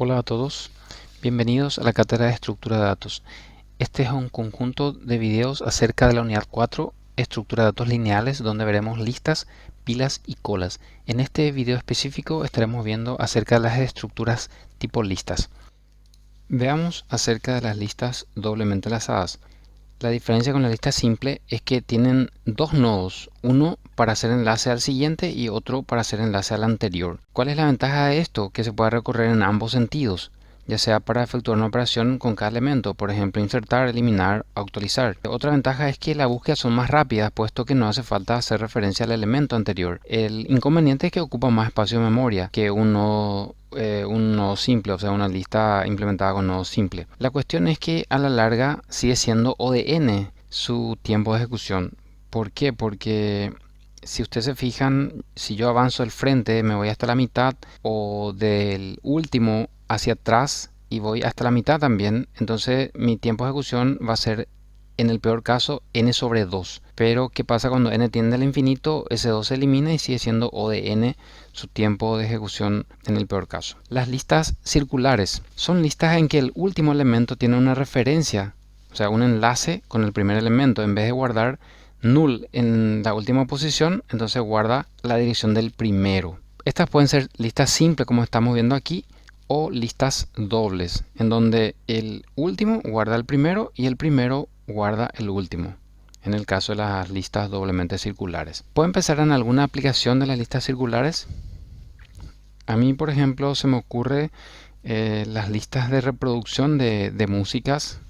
Hola a todos, bienvenidos a la cátedra de estructura de datos. Este es un conjunto de videos acerca de la unidad 4, estructura de datos lineales, donde veremos listas, pilas y colas. En este video específico estaremos viendo acerca de las estructuras tipo listas. Veamos acerca de las listas doblemente enlazadas. La diferencia con la lista simple es que tienen dos nodos, uno para hacer enlace al siguiente y otro para hacer enlace al anterior. ¿Cuál es la ventaja de esto? Que se puede recorrer en ambos sentidos, ya sea para efectuar una operación con cada elemento, por ejemplo insertar, eliminar, actualizar. Otra ventaja es que las búsquedas son más rápidas, puesto que no hace falta hacer referencia al elemento anterior. El inconveniente es que ocupa más espacio de memoria que un nodo simple, o sea, una lista implementada con nodo simple. La cuestión es que a la larga sigue siendo O de n su tiempo de ejecución. ¿Por qué? Porque si ustedes se fijan, si yo avanzo del frente me voy hasta la mitad, o del último hacia atrás y voy hasta la mitad también, entonces mi tiempo de ejecución va a ser, en el peor caso, n sobre 2. Pero ¿qué pasa cuando n tiende al infinito? Ese 2 se elimina y sigue siendo O de n su tiempo de ejecución en el peor caso. Las listas circulares son listas en que el último elemento tiene una referencia, o sea, un enlace con el primer elemento. En vez de guardar null en la última posición, entonces guarda la dirección del primero. Estas pueden ser listas simples, como estamos viendo aquí, o listas dobles, en donde el último guarda el primero y el primero guarda el último, en el caso de las listas doblemente circulares. ¿Puedo empezar en alguna aplicación de las listas circulares? A mí, por ejemplo, se me ocurre las listas de reproducción de músicas,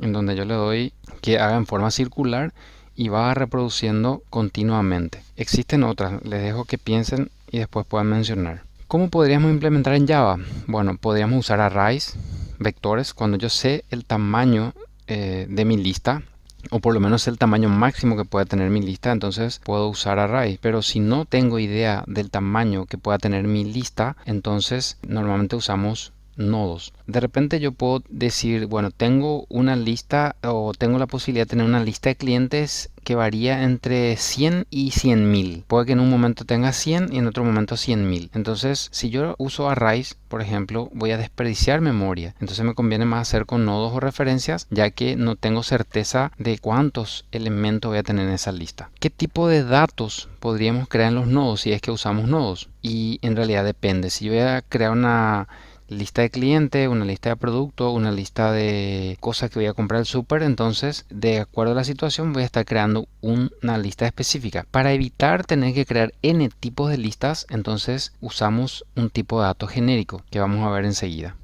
en donde yo le doy que haga en forma circular y va reproduciendo continuamente. Existen otras, les dejo que piensen y después puedan mencionar. ¿Cómo podríamos implementar en Java? Bueno, podríamos usar arrays, vectores. Cuando yo sé el tamaño de mi lista, o por lo menos el tamaño máximo que pueda tener mi lista, entonces puedo usar array. Pero si no tengo idea del tamaño que pueda tener mi lista, entonces normalmente usamos nodos. De repente yo puedo decir, bueno, tengo una lista, o tengo la posibilidad de tener una lista de clientes que varía entre 100 y 100.000. Puede que en un momento tenga 100 y en otro momento 100.000. Entonces, si yo uso arrays, por ejemplo, voy a desperdiciar memoria. Entonces me conviene más hacer con nodos o referencias, ya que no tengo certeza de cuántos elementos voy a tener en esa lista. ¿Qué tipo de datos podríamos crear en los nodos si es que usamos nodos? Y en realidad depende. Si yo voy a crear una lista de cliente, una lista de producto, una lista de cosas que voy a comprar al súper, entonces de acuerdo a la situación voy a estar creando una lista específica. Para evitar tener que crear n tipos de listas, entonces usamos un tipo de dato genérico que vamos a ver enseguida.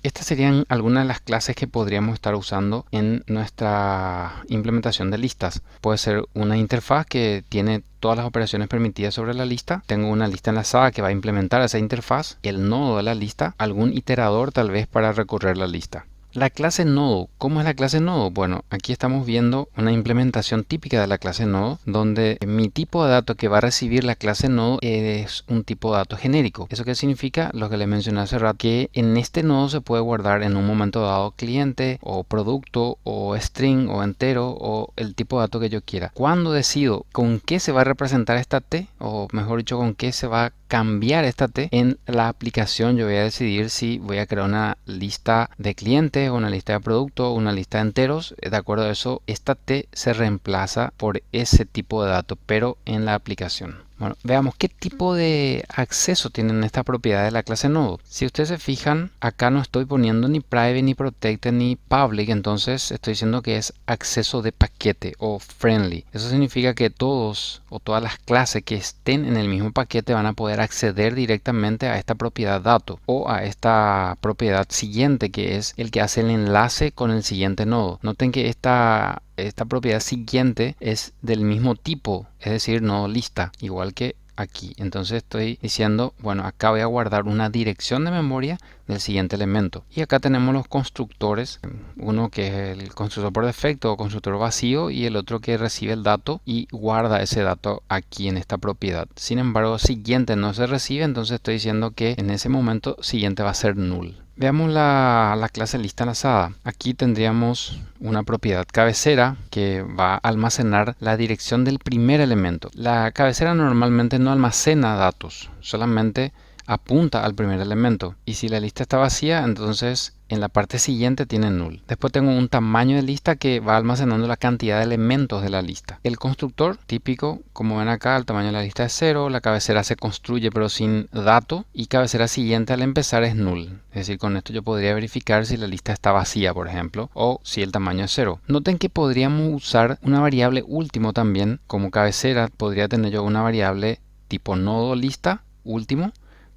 Estas serían algunas de las clases que podríamos estar usando en nuestra implementación de listas. Puede ser una interfaz que tiene todas las operaciones permitidas sobre la lista. Tengo una lista enlazada que va a implementar esa interfaz, el nodo de la lista, algún iterador tal vez para recorrer la lista. La clase nodo. ¿Cómo es la clase nodo? Bueno, aquí estamos viendo una implementación típica de la clase nodo, donde mi tipo de dato que va a recibir la clase nodo es un tipo de dato genérico. ¿Eso qué significa? Lo que le mencioné hace rato, que en este nodo se puede guardar en un momento dado cliente o producto o string o entero o el tipo de dato que yo quiera. Cuando decido con qué se va a representar esta T, o mejor dicho, con qué se va a cambiar esta T, en la aplicación yo voy a decidir si voy a crear una lista de clientes, una lista de productos, una lista de enteros. De acuerdo a eso, esta T se reemplaza por ese tipo de dato, pero en la aplicación. Bueno, veamos qué tipo de acceso tienen estas propiedades de la clase nodo. Si ustedes se fijan, acá no estoy poniendo ni private, ni protected, ni public, entonces estoy diciendo que es acceso de paquete o friendly. Eso significa que todos o todas las clases que estén en el mismo paquete van a poder acceder directamente a esta propiedad dato o a esta propiedad siguiente, que es el que hace el enlace con el siguiente nodo. Noten que esta propiedad siguiente es del mismo tipo, es decir, nodo lista, igual que aquí. Entonces estoy diciendo, bueno, acá voy a guardar una dirección de memoria del siguiente elemento. Y acá tenemos los constructores, uno que es el constructor por defecto o constructor vacío, y el otro que recibe el dato y guarda ese dato aquí en esta propiedad. Sin embargo, siguiente no se recibe, entonces estoy diciendo que en ese momento siguiente va a ser null. Veamos la clase lista enlazada. Aquí tendríamos una propiedad cabecera que va a almacenar la dirección del primer elemento. La cabecera normalmente no almacena datos, solamente apunta al primer elemento. Y si la lista está vacía, entonces en la parte siguiente tiene null. Después tengo un tamaño de lista que va almacenando la cantidad de elementos de la lista. El constructor típico, como ven acá, el tamaño de la lista es 0, la cabecera se construye pero sin dato y cabecera siguiente al empezar es null. Es decir, con esto yo podría verificar si la lista está vacía, por ejemplo, o si el tamaño es 0. Noten que podríamos usar una variable último también. Como cabecera podría tener yo una variable tipo nodo lista último.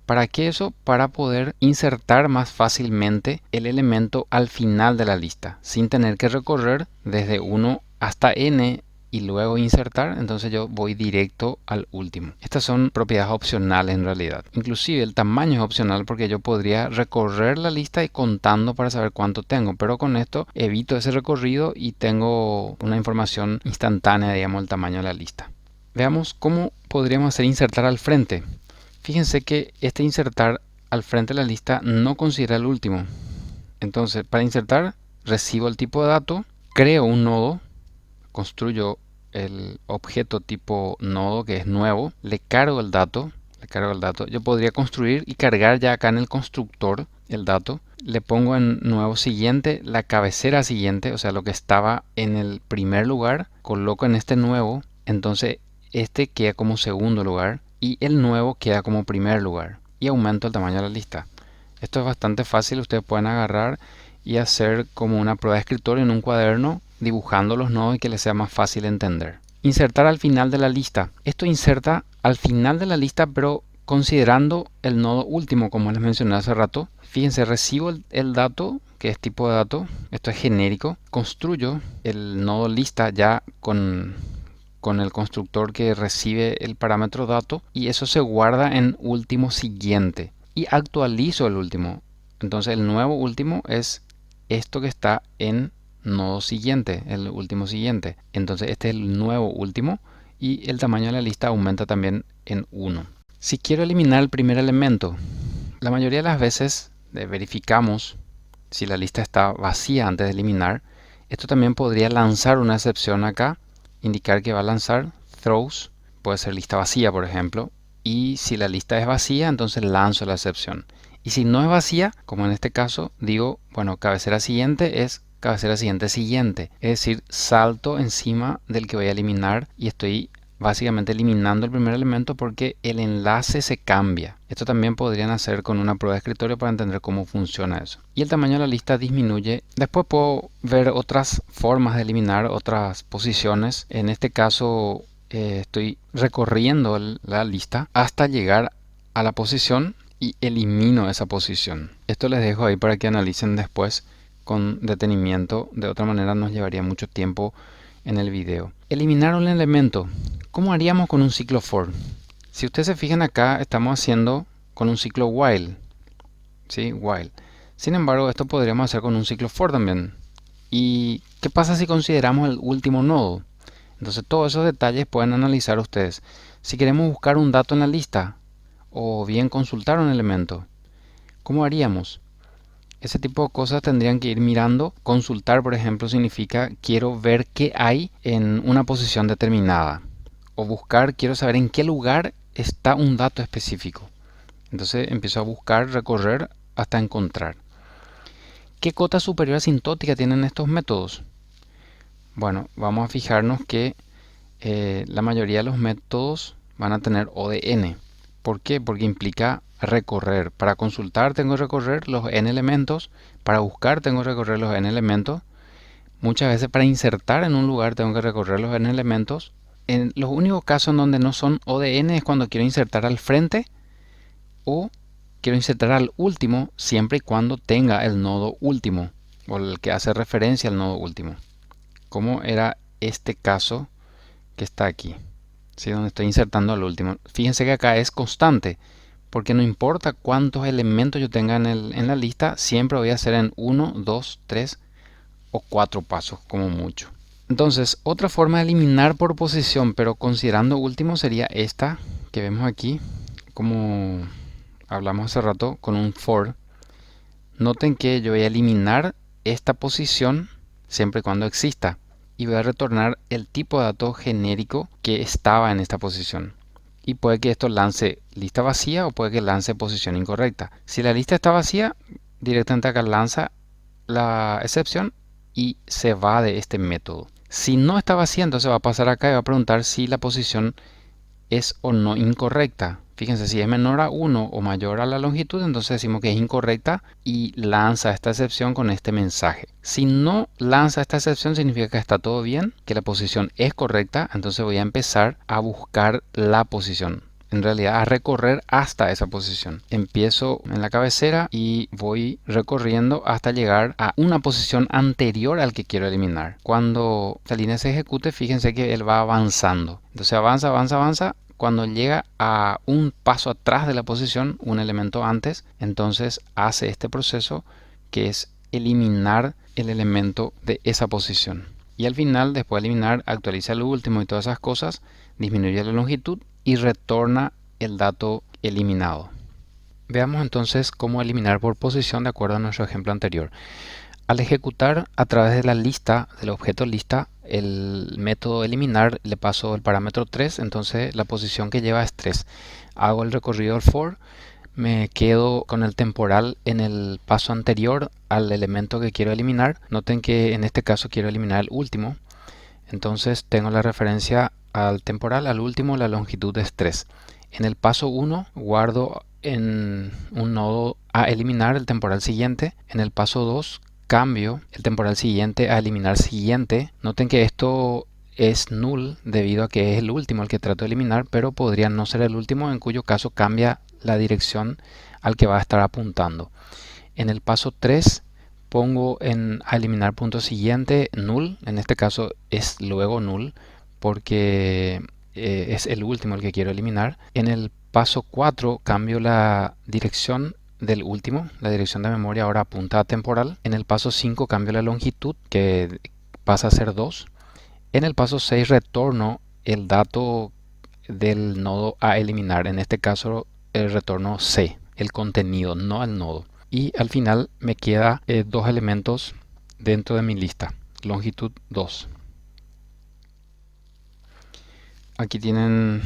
¿Para qué eso? Para poder insertar más fácilmente el elemento al final de la lista, sin tener que recorrer desde 1 hasta n y luego insertar. Entonces yo voy directo al último. Estas son propiedades opcionales en realidad. Inclusive el tamaño es opcional porque yo podría recorrer la lista y contando para saber cuánto tengo, pero con esto evito ese recorrido y tengo una información instantánea, digamos, el tamaño de la lista. Veamos cómo podríamos hacer insertar al frente. Fíjense que este insertar al frente de la lista no considera el último. Entonces, para insertar, recibo el tipo de dato, creo un nodo, construyo el objeto tipo nodo que es nuevo, le cargo el dato. Yo podría construir y cargar ya acá en el constructor el dato. Le pongo en nuevo siguiente la cabecera siguiente, o sea, lo que estaba en el primer lugar, coloco en este nuevo, entonces este queda como segundo lugar y el nuevo queda como primer lugar y aumento el tamaño de la lista. Esto es bastante fácil, ustedes pueden agarrar y hacer como una prueba de escritorio en un cuaderno dibujando los nodos y que les sea más fácil entender. Insertar al final de la lista. Esto inserta al final de la lista pero considerando el nodo último, como les mencioné hace rato. Fíjense, recibo el dato que es tipo de dato, esto es genérico, construyo el nodo lista ya con el constructor que recibe el parámetro dato y eso se guarda en último siguiente y actualizo el último. Entonces el nuevo último es esto que está en nodo siguiente, el último siguiente. Entonces este es el nuevo último y el tamaño de la lista aumenta también en 1. Si quiero eliminar el primer elemento, la mayoría de las veces verificamos si la lista está vacía antes de eliminar. Esto también podría lanzar una excepción acá, indicar que va a lanzar throws, puede ser lista vacía por ejemplo, y si la lista es vacía entonces lanzo la excepción. Y si no es vacía, como en este caso, digo, bueno, cabecera siguiente es cabecera siguiente siguiente, es decir, salto encima del que voy a eliminar y estoy básicamente eliminando el primer elemento porque el enlace se cambia. Esto también podrían hacer con una prueba de escritorio para entender cómo funciona eso. Y el tamaño de la lista disminuye. Después puedo ver otras formas de eliminar otras posiciones. En este caso estoy recorriendo la lista hasta llegar a la posición y elimino esa posición. Esto les dejo ahí para que analicen después con detenimiento. De otra manera nos llevaría mucho tiempo en el video. Eliminar un elemento. ¿Cómo haríamos con un ciclo for? Si ustedes se fijan acá, estamos haciendo con un ciclo while. ¿Sí? While. Sin embargo, esto podríamos hacer con un ciclo for también. ¿Y qué pasa si consideramos el último nodo? Entonces todos esos detalles pueden analizar ustedes. Si queremos buscar un dato en la lista o bien consultar un elemento, ¿cómo haríamos? Ese tipo de cosas tendrían que ir mirando. Consultar, por ejemplo, significa quiero ver qué hay en una posición determinada. O buscar, quiero saber en qué lugar está un dato específico. Entonces empiezo a buscar, recorrer hasta encontrar. ¿Qué cota superior asintótica tienen estos métodos? Bueno, vamos a fijarnos que la mayoría de los métodos van a tener O de n. ¿Por qué? Porque implica recorrer. Para consultar tengo que recorrer los n elementos. Para buscar tengo que recorrer los n elementos. Muchas veces para insertar en un lugar tengo que recorrer los n elementos. En los únicos casos en donde no son O de n es cuando quiero insertar al frente o quiero insertar al último siempre y cuando tenga el nodo último o el que hace referencia al nodo último. Como era este caso que está aquí, ¿sí? Donde estoy insertando al último. Fíjense que acá es constante, porque no importa cuántos elementos yo tenga en la lista, siempre voy a hacer en 1, 2, 3 o 4 pasos como mucho. Entonces, otra forma de eliminar por posición, pero considerando último, sería esta que vemos aquí, como hablamos hace rato con un for. Noten que yo voy a eliminar esta posición siempre y cuando exista. Y voy a retornar el tipo de dato genérico que estaba en esta posición. y puede que esto lance lista vacía o puede que lance posición incorrecta. Si la lista está vacía, directamente acá lanza la excepción y se va de este método. Si no está vacía, entonces va a pasar acá y va a preguntar si la posición es o no incorrecta. Fíjense, si es menor a 1 o mayor a la longitud, entonces decimos que es incorrecta y lanza esta excepción con este mensaje. Si no lanza esta excepción, significa que está todo bien, que la posición es correcta, entonces voy a empezar a buscar la posición. En realidad a recorrer hasta esa posición. Empiezo en la cabecera y voy recorriendo hasta llegar a una posición anterior al que quiero eliminar. Cuando esta línea se ejecute, fíjense que él va avanzando. Entonces avanza, avanza, avanza. Cuando llega a un paso atrás de la posición, un elemento antes, entonces hace este proceso que es eliminar el elemento de esa posición. Y al final, después de eliminar, actualiza el último y todas esas cosas, disminuye la longitud y retorna el dato eliminado. Veamos entonces cómo eliminar por posición de acuerdo a nuestro ejemplo anterior. Al ejecutar a través de la lista, del objeto lista, el método eliminar, le paso el parámetro 3, entonces la posición que lleva es 3. Hago el recorrido del for, me quedo con el temporal en el paso anterior al elemento que quiero eliminar. Noten que en este caso quiero eliminar el último. Entonces tengo la referencia al temporal, al último, la longitud es 3. En el paso 1 guardo en un nodo a eliminar el temporal siguiente. En el paso 2 cambio el temporal siguiente a eliminar siguiente. Noten que esto es null debido a que es el último el que trato de eliminar, pero podría no ser el último, en cuyo caso cambia la dirección al que va a estar apuntando. En el paso 3 pongo a eliminar punto siguiente null, en este caso es luego null porque es el último el que quiero eliminar. En el paso 4 cambio la dirección del último, la dirección de memoria ahora apunta a temporal. En el paso 5 cambio la longitud, que pasa a ser 2. En el paso 6 retorno el dato del nodo a eliminar, en este caso el retorno C, el contenido, no el nodo. Y al final me queda dos elementos dentro de mi lista, longitud 2. Aquí tienen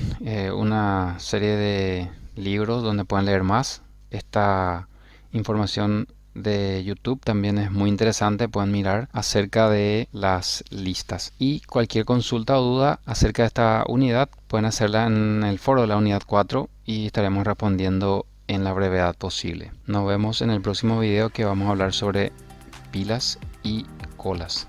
una serie de libros donde pueden leer más. Esta información de YouTube también es muy interesante, pueden mirar acerca de las listas. Y cualquier consulta o duda acerca de esta unidad pueden hacerla en el foro de la unidad 4 y estaremos respondiendo en la brevedad posible. Nos vemos en el próximo video, que vamos a hablar sobre pilas y colas.